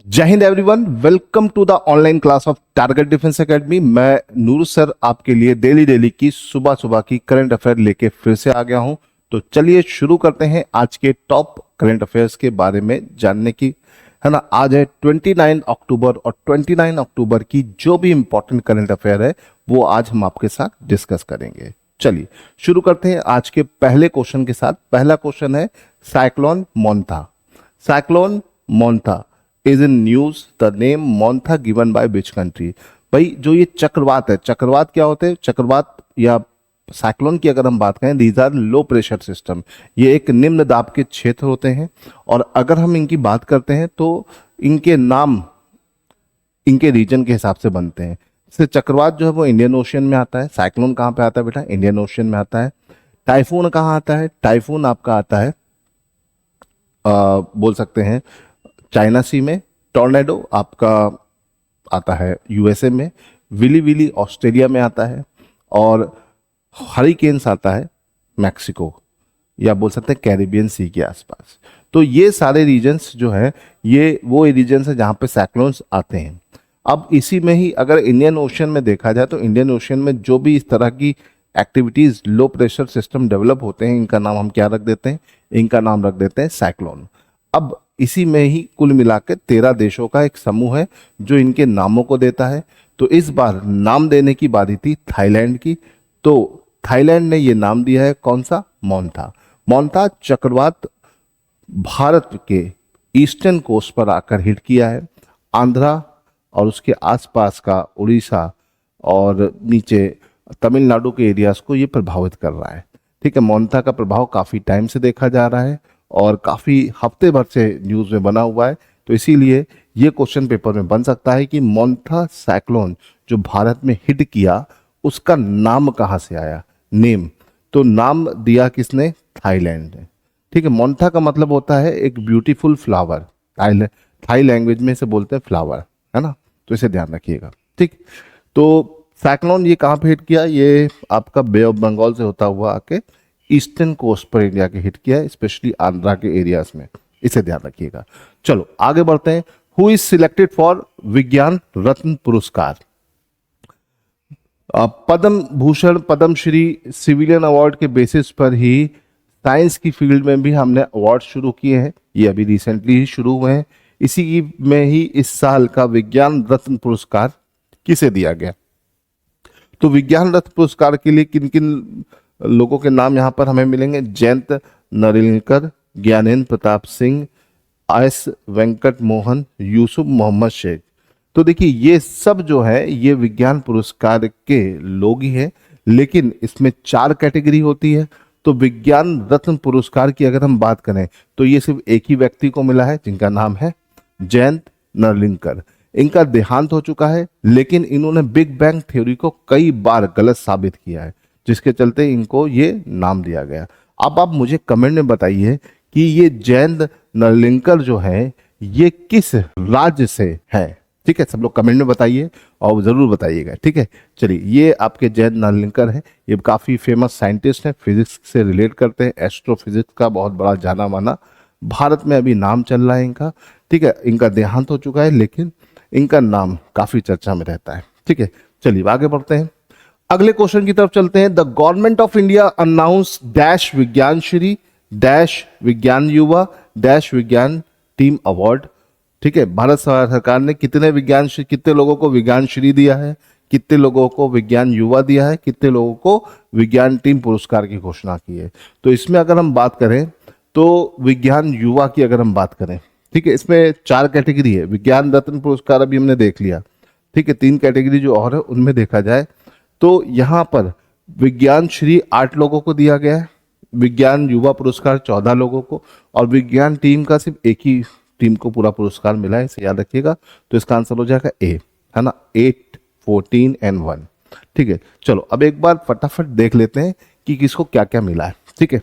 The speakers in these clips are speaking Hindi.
जय हिंद everyone, welcome to the online class of Target Defence Academy. मैं नूर सर आपके लिए डेली की सुबह सुबह की करंट अफेयर लेके फिर से आ गया हूं। तो चलिए शुरू करते हैं आज के टॉप करंट अफेयर्स के बारे में जानने की, है ना। आज है 29 अक्टूबर और 29 अक्टूबर की जो भी इंपॉर्टेंट करंट अफेयर है वो आज हम आपके साथ डिस्कस करेंगे। चलिए शुरू करते हैं आज के पहले क्वेश्चन के साथ। पहला क्वेश्चन है cyclone मोंथा। Cyclone मोंथा is in news, the name मोंथा given by which country. भाई जो ये चक्रवात है, चक्रवात क्या होते हैं? चक्रवात या साइक्लोन की अगर हम बात करें, these are low pressure system, ये एक निम्न दाब के क्षेत्र होते हैं। और अगर हम इनकी बात करते हैं तो इनके नाम इनके रीजन के हिसाब से बनते हैं। जैसे चक्रवात जो है वो इंडियन ओशियन में आता है। साइक्लोन कहाँ पे आता है बेटा? इंडियन ओशियन में आता है। टाइफून कहाँ आता है? टाइफून आपका आता है बोल सकते हैं चाइना सी में। टॉर्नेडो आपका आता है यूएसए में। विली विली ऑस्ट्रेलिया में आता है। और हरिकेन्स आता है मैक्सिको या बोल सकते हैं कैरिबियन सी के आसपास। तो ये सारे रीजन्स जो है ये वो रीजन्स है जहाँ पे साइक्लोन्स आते हैं। अब इसी में ही अगर इंडियन ओशन में देखा जाए तो इंडियन ओशन में जो भी इस तरह की एक्टिविटीज, लो प्रेशर सिस्टम डेवलप होते हैं, इनका नाम हम क्या रख देते हैं? इनका नाम रख देते हैं साइक्लोन। अब इसी में ही कुल मिलाकर 13 देशों का एक समूह है जो इनके नामों को देता है। तो इस बार नाम देने की बारी थी थाईलैंड की। तो थाईलैंड ने ये नाम दिया है कौन सा? मोंथा। मोंथा चक्रवात भारत के ईस्टर्न कोस्ट पर आकर हिट किया है। आंध्रा और उसके आसपास का उड़ीसा और नीचे तमिलनाडु के एरियाज को ये प्रभावित कर रहा है। ठीक है, मोंथा का प्रभाव काफी टाइम से देखा जा रहा है और काफी हफ्ते भर से न्यूज में बना हुआ है। तो इसीलिए ये क्वेश्चन पेपर में बन सकता है कि मोंथा साइक्लोन जो भारत में हिट किया उसका नाम कहाँ से आया? नेम तो नाम दिया किसने? थाईलैंड ने। ठीक है, मोंथा का मतलब होता है एक ब्यूटीफुल फ्लावर। थाई लैंग्वेज में इसे बोलते हैं फ्लावर, है ना। तो इसे ध्यान रखिएगा। ठीक, तो साइक्लोन ये कहाँ पे हिट किया? ये आपका बे ऑफ बंगाल से होता हुआ आके ईस्टर्न कोस्ट पर इंडिया के हिट किया है, स्पेशली आंध्रा के एरियाज में। इसे ध्यान रखिएगा। चलो आगे बढ़ते हैं। हु इज सिलेक्टेड फॉर विज्ञान रत्न पुरस्कार? पद्म भूषण, पद्मश्री, सिविलियन अवार्ड के बेसिस पर ही साइंस की फील्ड में भी हमने अवार्ड शुरू किए हैं। ये अभी रिसेंटली ही शुरू हुए हैं। इसी में ही इस साल का विज्ञान रत्न पुरस्कार किसे दिया गया? तो विज्ञान रत्न पुरस्कार के लिए किन किन लोगों के नाम यहां पर हमें मिलेंगे? जयंत नार्लिकर, ज्ञानेंद्र प्रताप सिंह, एस वेंकट मोहन, यूसुफ मोहम्मद शेख। तो देखिए ये सब जो है ये विज्ञान पुरस्कार के लोग ही हैं, लेकिन इसमें 4 कैटेगरी होती है। तो विज्ञान रत्न पुरस्कार की अगर हम बात करें तो ये सिर्फ एक ही व्यक्ति को मिला है जिनका नाम है जयंत नार्लिकर। इनका देहांत हो चुका है, लेकिन इन्होंने बिग बैंग थ्योरी को कई बार गलत साबित किया है, जिसके चलते इनको ये नाम दिया गया। अब आप मुझे कमेंट में बताइए कि ये जयंत नार्लिकर जो है ये किस राज्य से है? ठीक है, सब लोग कमेंट में बताइए और जरूर बताइएगा। ठीक है, चलिए ये आपके जयंत नार्लिकर हैं। ये काफी फेमस साइंटिस्ट हैं, फिजिक्स से रिलेट करते हैं, एस्ट्रोफिजिक्स का बहुत बड़ा जाना माना। भारत में अभी नाम चल रहा है इनका। ठीक है, इनका देहांत हो चुका है, लेकिन इनका नाम काफी चर्चा में रहता है। ठीक है, चलिए आगे बढ़ते हैं। अगले क्वेश्चन की तरफ चलते हैं। The government of India announce dash विज्ञान श्री, डैश विज्ञान युवा, डैश विज्ञान टीम अवार्ड। ठीक है, भारत सरकार ने कितने लोगों को विज्ञान श्री दिया है, कितने लोगों को विज्ञान युवा दिया है, कितने लोगों को विज्ञान टीम पुरस्कार की घोषणा की है। तो इसमें अगर हम बात करें तो विज्ञान युवा की अगर हम बात करें, ठीक है, इसमें 4 कैटेगरी है। विज्ञान रत्न पुरस्कार अभी हमने देख लिया। ठीक है, 3 कैटेगरी जो और है उनमें देखा जाए तो यहाँ पर विज्ञान श्री 8 लोगों को दिया गया है, विज्ञान युवा पुरस्कार 14 लोगों को, और विज्ञान टीम का सिर्फ एक ही टीम को पूरा पुरस्कार मिला है, इसे याद रखिएगा। तो इसका आंसर हो जाएगा ए, है ना, 8, 14 एंड 1। ठीक है, चलो अब एक बार फटाफट देख लेते हैं कि किसको क्या क्या मिला है। ठीक है,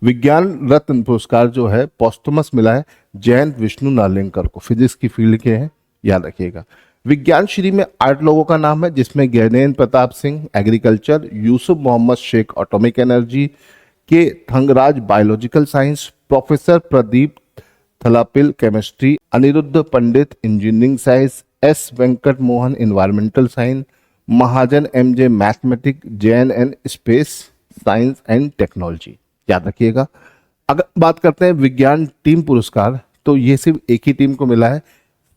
विज्ञान रत्न पुरस्कार जो है पोस्टमस मिला है जयंत विष्णु नार्लिकर को, फिजिक्स की फील्ड के हैं, याद रखिएगा। विज्ञान श्री में 8 लोगों का नाम है, जिसमें Gyanendra Pratap Singh agriculture, Yusuf Mohammed Sheikh atomic energy, K Thangaraj biological science, professor Pradeep Thalappil chemistry, Anirudh Pandit engineering science, S Venkat Mohan environmental science, Mahajan MJ mathematic, Jain and space science and technology. याद रखिएगा। अगर बात करते हैं विज्ञान टीम पुरस्कार, तो ये सिर्फ एक ही टीम को मिला है,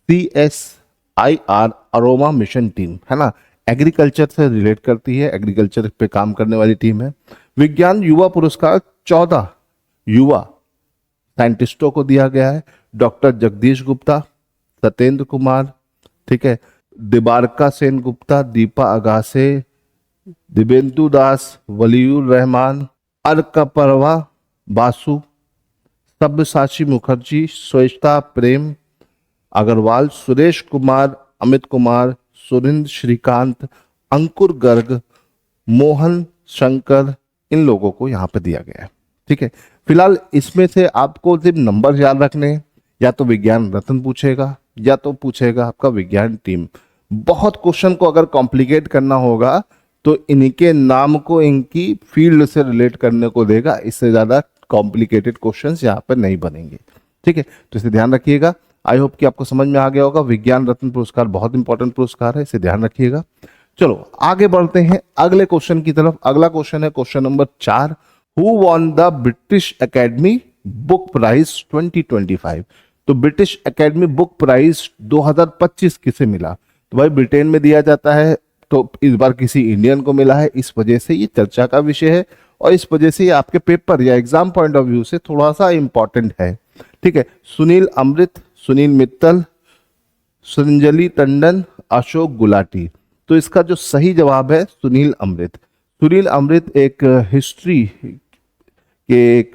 CSIR अरोमा मिशन टीम, है ना, एग्रीकल्चर से रिलेट करती है, एग्रीकल्चर पे काम करने वाली टीम है। विज्ञान युवा पुरस्कार 14 युवा साइंटिस्टों को दिया गया है, डॉक्टर जगदीश गुप्ता, सत्येंद्र कुमार, ठीक है, दिबारका सेन गुप्ता, दीपा अगासे, दिबेंदु दास, वलीउर रहमान, अर्कपरवा बासु, सब्यसाची मुखर्जी, श्वेता प्रेम अग्रवाल, सुरेश कुमार, अमित कुमार, सुरिंद्र श्रीकांत, अंकुर गर्ग, मोहन शंकर, इन लोगों को यहाँ पे दिया गया है। ठीक है, फिलहाल इसमें से आपको सिर्फ नंबर याद रखने हैं, या तो विज्ञान रत्न पूछेगा या तो पूछेगा आपका विज्ञान टीम। बहुत क्वेश्चन को अगर कॉम्प्लिकेट करना होगा तो इनके नाम को इनकी फील्ड से रिलेट करने को देगा, इससे ज्यादा कॉम्प्लिकेटेड क्वेश्चंस यहाँ पर नहीं बनेंगे। ठीक है, तो इसे ध्यान रखिएगा। आई होप कि आपको समझ में आ गया होगा। विज्ञान रत्न पुरस्कार बहुत इंपॉर्टेंट पुरस्कार है, इसे ध्यान रखिएगा। चलो आगे बढ़ते हैं अगले क्वेश्चन की तरफ। अगला क्वेश्चन है question number 4, who won the British Academy Book Prize 2025। तो ब्रिटिश एकेडमी बुक प्राइज 2025 किसे मिला? तो भाई ब्रिटेन में दिया जाता है, तो इस बार किसी इंडियन को मिला है, इस वजह से ये चर्चा का विषय है और इस वजह से ये आपके पेपर या एग्जाम पॉइंट ऑफ व्यू से थोड़ा सा इंपॉर्टेंट है। ठीक है, सुनील अमृत, सुनील मित्तल, सुरंजलि टंडन, अशोक गुलाटी। तो इसका जो सही जवाब है सुनील अमृत। सुनील अमृत एक हिस्ट्री के एक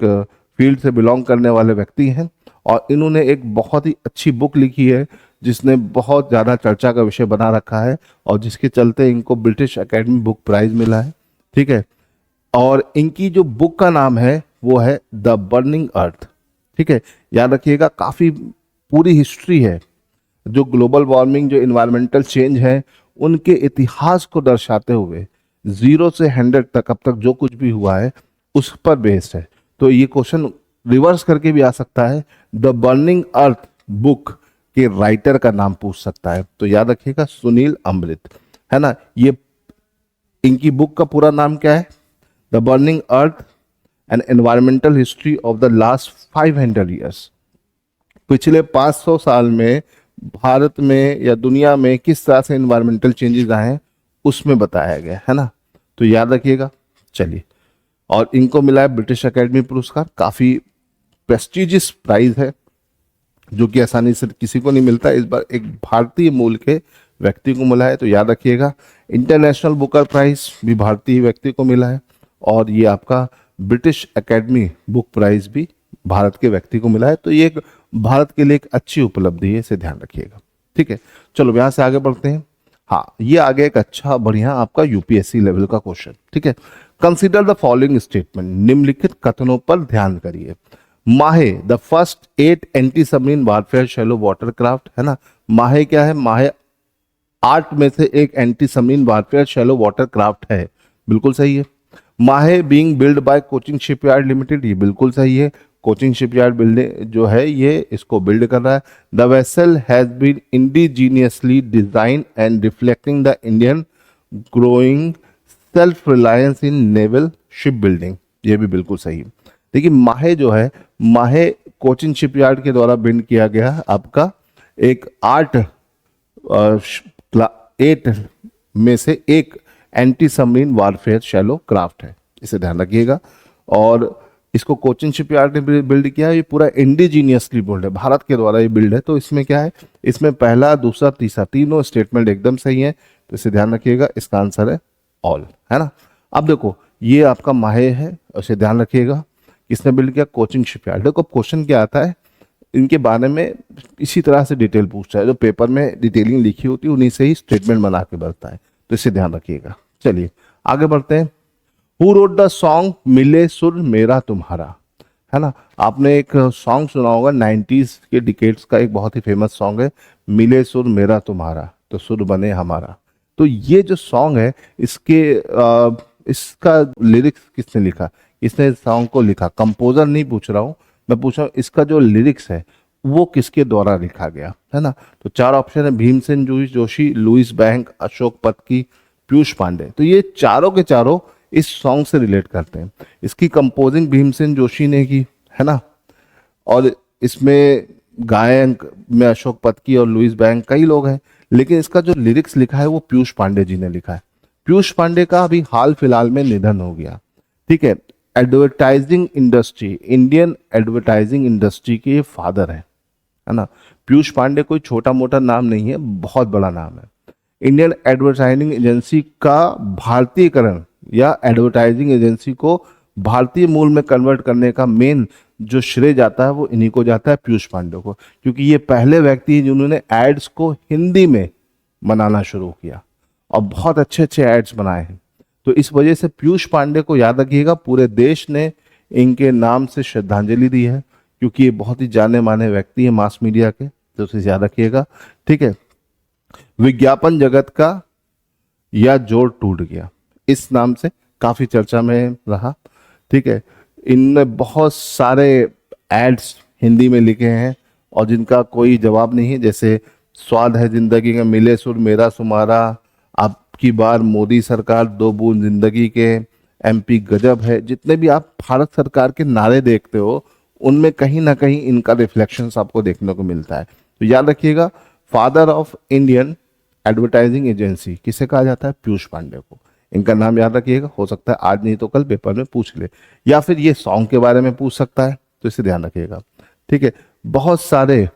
फील्ड से बिलोंग करने वाले व्यक्ति हैं और इन्होंने एक बहुत ही अच्छी बुक लिखी है जिसने बहुत ज़्यादा चर्चा का विषय बना रखा है और जिसके चलते इनको ब्रिटिश एकेडमी बुक प्राइज मिला है। ठीक है, और इनकी जो बुक का नाम है वो है द बर्निंग अर्थ। ठीक है, याद रखिएगा, काफ़ी पूरी हिस्ट्री है जो ग्लोबल वार्मिंग, जो इन्वायरमेंटल चेंज है, उनके इतिहास को दर्शाते हुए 0 से 100 तक अब तक जो कुछ भी हुआ है उस पर बेस्ड है। तो ये क्वेश्चन रिवर्स करके भी आ सकता है, द बर्निंग अर्थ बुक के राइटर का नाम पूछ सकता है। तो याद रखिएगा सुनील अमृत, है ना। ये इनकी बुक का पूरा नाम क्या है? The burning earth N environmental history of the last 500 years. पिछले 500 साल में भारत में या दुनिया में किस तरह से इन्वायरमेंटल चेंजेस आए हैं उसमें बताया गया है ना। तो याद रखिएगा। चलिए, और इनको मिला है ब्रिटिश एकेडमी पुरस्कार, काफ़ी प्रेस्टिजियस प्राइज है जो कि आसानी से किसी को नहीं मिलता। इस बार एक भारतीय मूल के व्यक्ति को मिला है, तो याद रखिएगा। इंटरनेशनल बुकर प्राइज भी भारतीय व्यक्ति को मिला है और ये आपका ब्रिटिश एकेडमी बुक प्राइज भी भारत के व्यक्ति को मिला है। तो ये एक भारत के लिए एक अच्छी उपलब्धि है, इसे ध्यान रखिएगा। ठीक है, चलो यहाँ से आगे बढ़ते हैं। हाँ, ये आगे एक अच्छा बढ़िया आपका यूपीएससी लेवल का क्वेश्चन। ठीक है, कंसिडर द फॉलोइंग स्टेटमेंट, निम्नलिखित कथनों पर ध्यान करिए। माहे the first 8 anti submarine warfare shallow watercraft, है ना। माहे क्या है? माहे 8 में से एक anti submarine warfare shallow watercraft है, बिल्कुल सही है। माहे being build by coaching shipyard limited, ये बिल्कुल सही है। कोचिंग शिपयार्ड बिल्डिंग जो है ये इसको बिल्ड कर रहा है। The vessel has been indigenously design and reflecting the Indian growing self reliance in naval ship building, ये भी बिल्कुल सही है। देखिए, माहे जो है, माहे कोचिन शिपयार्ड के द्वारा बिल्ड किया गया आपका एक 8 में से एक anti submarine warfare shallow craft है, इसे ध्यान रखिएगा। और इसको कोचिन शिपयार्ड ने बिल्ड किया है, ये पूरा इंडिजीनियसली बिल्ड है, भारत के द्वारा ये बिल्ड है। तो इसमें क्या है? इसमें पहला, दूसरा, तीसरा तीनों स्टेटमेंट एकदम सही है, तो इसे ध्यान रखिएगा। इसका आंसर है ऑल, है ना। अब देखो, ये आपका माहे है, उसे ध्यान रखिएगा। किसने बिल्ड किया? Coaching shipyard. देखो क्वेश्चन क्या आता है इनके बारे में, इसी तरह से डिटेल पूछता है, जो पेपर में डिटेलिंग लिखी होती है उन्हीं से ही स्टेटमेंट बना के बढ़ता है, तो इसे ध्यान रखिएगा। चलिए आगे बढ़ते हैं। हु रोट द सॉन्ग मिले सुर मेरा तुम्हारा, है ना। आपने एक सॉन्ग सुना होगा 90s के डिकेड्स का, एक बहुत ही फेमस सॉन्ग है, मिले सुर मेरा तुम्हारा तो सुर बने हमारा। तो ये जो सॉन्ग है, इसका लिरिक्स किसने लिखा? इसने इस सॉन्ग को लिखा, कंपोजर नहीं पूछ रहा हूँ मैं, पूछ रहा हूँ इसका जो लिरिक्स है वो किसके द्वारा लिखा गया, है ना। तो चार ऑप्शन है, भीमसेन जोशी, लुइस बैंक, अशोक पत्की, पीयूष पांडे। तो ये चारों के चारों इस सॉन्ग से रिलेट करते हैं। इसकी कंपोजिंग भीमसेन जोशी ने की, है ना, और इसमें गायन में अशोक पत्की और लुइस बैंक कई लोग हैं, लेकिन इसका जो लिरिक्स लिखा है वो पीयूष पांडे जी ने लिखा है। पीयूष पांडे का अभी हाल फिलहाल में निधन हो गया, ठीक है। Advertising industry, Indian advertising industry के फादर है ना। पीयूष पांडे कोई छोटा मोटा नाम नहीं है, बहुत बड़ा नाम है। इंडियन एडवर्टाइजिंग एजेंसी का भारतीयकरण या एडवर्टाइजिंग एजेंसी को भारतीय मूल में कन्वर्ट करने का मेन जो श्रेय जाता है वो इन्हीं को जाता है, पीयूष पांडे को, क्योंकि ये पहले व्यक्ति हैं जिन्होंने एड्स को हिंदी में बनाना शुरू किया और बहुत अच्छे अच्छे एड्स बनाए हैं। तो इस वजह से पीयूष पांडे को याद रखिएगा, पूरे देश ने इनके नाम से श्रद्धांजलि दी है, क्योंकि ये बहुत ही जाने माने व्यक्ति है मास मीडिया के, तो उसे याद रखिएगा, ठीक है। विज्ञापन जगत का या जोड़ टूट गया, इस नाम से काफी चर्चा में रहा, ठीक है। इनने बहुत सारे एड्स हिंदी में लिखे हैं और जिनका कोई जवाब नहीं है, जैसे स्वाद है जिंदगी का, मिले सुर मेरा सुमारा, आपकी बार मोदी सरकार, दो बूंद जिंदगी के, एमपी गजब है। जितने भी आप भारत सरकार के नारे देखते हो उनमें कहीं ना कहीं इनका रिफ्लेक्शंस आपको देखने को मिलता है। तो याद रखिएगा, father of Indian advertising agency किसे कहा जाता है? पीयूष पांडे को। इनका नाम याद रखिएगा, हो सकता है आज नहीं तो कल पेपर में पूछ ले, या फिर ये सॉन्ग के बारे में पूछ सकता है, तो इसे ध्यान रखिएगा, ठीक है। बहुत सारे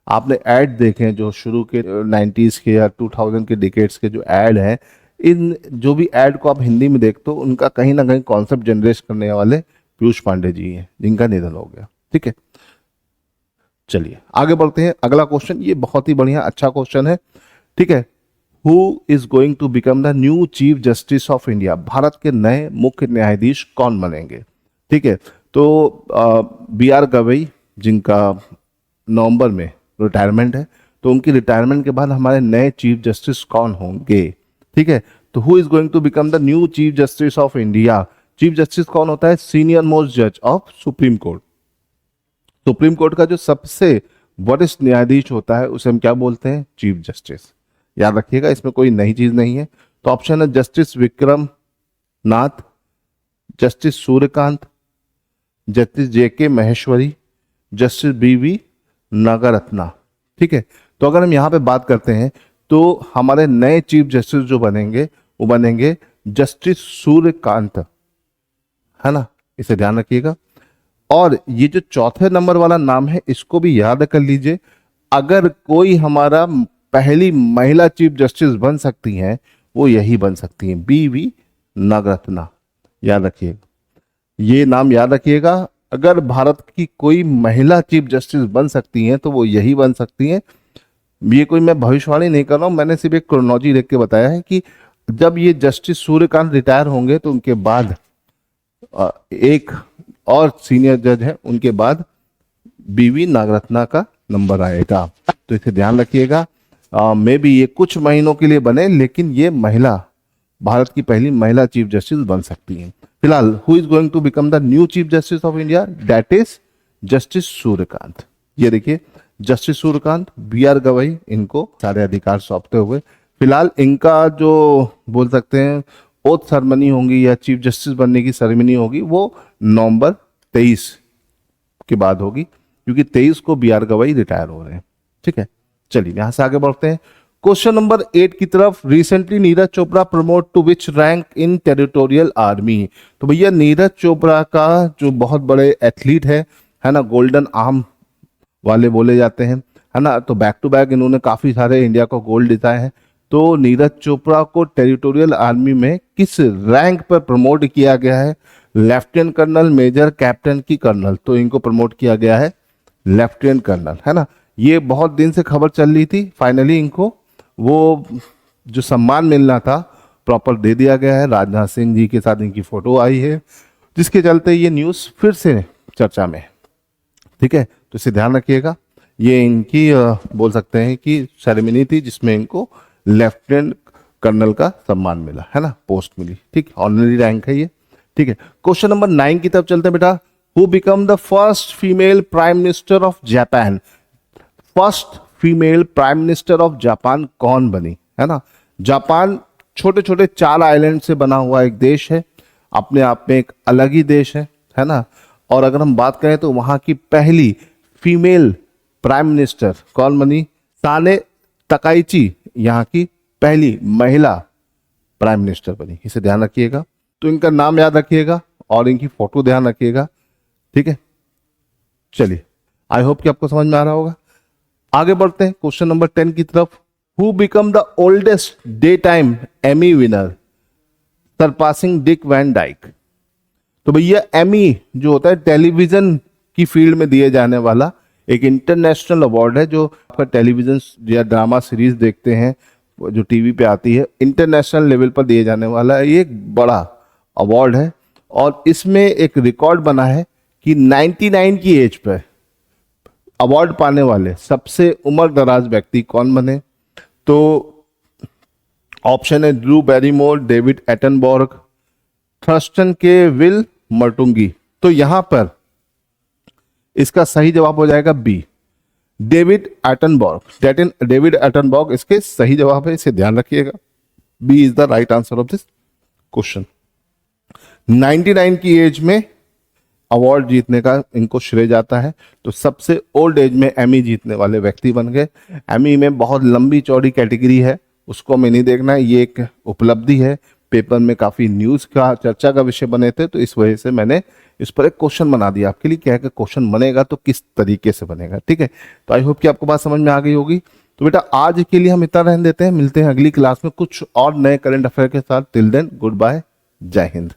आपने ऐड देखे हैं जो शुरू के 90s के या 2000 के डिकेड्स के जो ऐड हैं, इन जो भी ऐड को आप हिंदी में देखते हो उनका कहीं ना कहीं कॉन्सेप्ट जनरेट करने वाले पीयूष पांडे जी हैं, जिनका निधन हो गया, ठीक है। चलिए आगे बढ़ते हैं। अगला क्वेश्चन, ये बहुत ही बढ़िया अच्छा क्वेश्चन है, ठीक है। Who is going to become the new chief justice of India? Bharat के नए मुख्य न्यायाधीश कौन बनेंगे, ठीक है। तो BR गवई, जिनका नवंबर में रिटायरमेंट है, तो उनकी रिटायरमेंट के बाद हमारे नए चीफ जस्टिस कौन होंगे, ठीक है। तो who is going to become the new chief justice of India? Chief justice कौन होता है? सीनियर मोस्ट जज of supreme court. Supreme court का जो सबसे वरिष्ठ न्यायाधीश होता है उसे हम क्या बोलते हैं? Chief justice. याद रखिएगा, इसमें कोई नई चीज नहीं है। तो ऑप्शन है justice Vikram Nath, justice Suryakant, justice JK Maheshwari, justice BV Nagarathna, ठीक है। तो अगर हम यहां पे बात करते हैं तो हमारे नए चीफ जस्टिस जो बनेंगे वो बनेंगे जस्टिस सूर्यकांत, है ना, इसे ध्यान रखिएगा। और ये जो चौथे नंबर वाला नाम है इसको भी याद कर लीजिए, अगर कोई हमारा पहली महिला चीफ जस्टिस बन सकती हैं वो यही बन सकती हैं, BV नागरत्ना। याद रखिएगा, ये नाम याद रखिएगा, अगर भारत की कोई महिला चीफ जस्टिस बन सकती हैं तो वो यही बन सकती हैं। ये कोई मैं भविष्यवाणी नहीं कर रहा हूं, मैंने सिर्फ एक क्रोनोलॉजी देख के बताया है कि जब ये जस्टिस सूर्यकांत रिटायर होंगे तो उनके बाद एक और सीनियर जज है, उनके बाद BV नागरत्ना का नंबर आएगा। तो इसे ध्यान रखिएगा, मे बी ये कुछ महीनों के लिए बने, लेकिन ये महिला भारत की पहली महिला चीफ जस्टिस बन सकती हैं। फिलहाल who is going to become the new chief justice of India? That is justice Suryakant. ये देखिए, जस्टिस सूर्यकांत, BR गवई, इनको सारे अधिकार सौंपते हुए फिलहाल इनका जो बोल सकते हैं ओथ सेरेमनी होगी या चीफ जस्टिस बनने की सेरेमनी होगी वो नवंबर 23 के बाद होगी, क्योंकि 23 को BR गवई रिटायर हो रहे हैं, ठीक है। चलिए यहां से आगे बढ़ते हैं क्वेश्चन नंबर 8 की तरफ। Recently Neeraj Chopra promote to which rank in territorial army? तो भैया नीरज चोपड़ा का जो बहुत बड़े एथलीट है ना, गोल्डन आर्म वाले बोले जाते हैं, है ना, तो बैक टू बैक इन्होंने काफी सारे इंडिया को गोल्ड जिताए हैं। तो नीरज चोपड़ा को टेरिटोरियल आर्मी में किस रैंक पर प्रमोट किया गया है? लेफ्टिनेंट कर्नल, मेजर, कैप्टन की कर्नल? तो इनको प्रमोट किया गया है लेफ्टिनेंट कर्नल, है ना। ये बहुत दिन से खबर चल रही थी, फाइनली इनको वो जो सम्मान मिलना था प्रॉपर दे दिया गया है। राजनाथ सिंह जी के साथ इनकी फोटो आई है, जिसके चलते ये न्यूज़ फिर से चर्चा में है, ठीक है। तो इसे ध्यान रखिएगा, ये इनकी बोल सकते हैं कि सेरेमनी थी जिसमें इनको लेफ्टिनेंट कर्नल का सम्मान मिला, है ना, पोस्ट मिली, ठीक, ऑनररी रैंक है ये, ठीक है। क्वेश्चन नंबर 9 की तरफ चलते हैं बेटा। Who become the first female prime minister of Japan? First female prime minister of Japan कौन बनी, है ना। जापान छोटे छोटे 4 आइलैंड से बना हुआ एक देश है, अपने आप में एक अलग ही देश है ना। और अगर हम बात करें तो वहां की पहली फीमेल प्राइम मिनिस्टर कौन बनी, साने तकाइची यहाँ की पहली महिला प्राइम मिनिस्टर बनी। इसे ध्यान रखिएगा, तो इनका नाम याद रखिएगा और इनकी फोटो ध्यान रखिएगा, ठीक है। चलिए, आई होप कि आपको समझ में आ रहा होगा। आगे बढ़ते हैं क्वेश्चन नंबर 10 की तरफ। Who become the oldest day time Emmy winner surpassing Dick Van Dyke. तो भैया एमी जो होता है टेलीविजन की फील्ड में दिए जाने वाला एक इंटरनेशनल अवार्ड है, जो आपका टेलीविजन या ड्रामा सीरीज देखते हैं जो टीवी पे आती है, इंटरनेशनल लेवल पर दिए जाने वाला है। ये एक बड़ा अवार्ड है और इसमें एक रिकॉर्ड बना है कि 99 की एज पर अवार्ड पाने वाले सबसे उम्र दराज व्यक्ति कौन बने। तो ऑप्शन है Drew Barrymore, David Attenborough, Thurston K Will मर्टुंगी। तो यहां पर इसका सही जवाब हो जाएगा B, David Attenborough. David Attenborough इसके सही जवाब है, इसे ध्यान रखिएगा। B is the right answer of this question. 99 की एज में अवार्ड जीतने का इनको श्रेय जाता है। तो सबसे ओल्ड एज में एमी जीतने वाले व्यक्ति बन गए। एमी में बहुत लंबी चौड़ी कैटेगरी है, उसको हमें नहीं देखना है, ये एक उपलब्धि है। पेपर में काफी न्यूज का चर्चा का विषय बने थे, तो इस वजह से मैंने इस पर एक क्वेश्चन बना दिया आपके लिए। क्या है कि क्वेश्चन बनेगा तो किस तरीके से बनेगा, ठीक है। तो आई होप कि आपको बात समझ में आ गई होगी। तो बेटा आज के लिए हम इतना रहने देते हैं, मिलते हैं अगली क्लास में कुछ और नए करंट अफेयर के साथ। टिल देन गुड बाय, जय हिंद।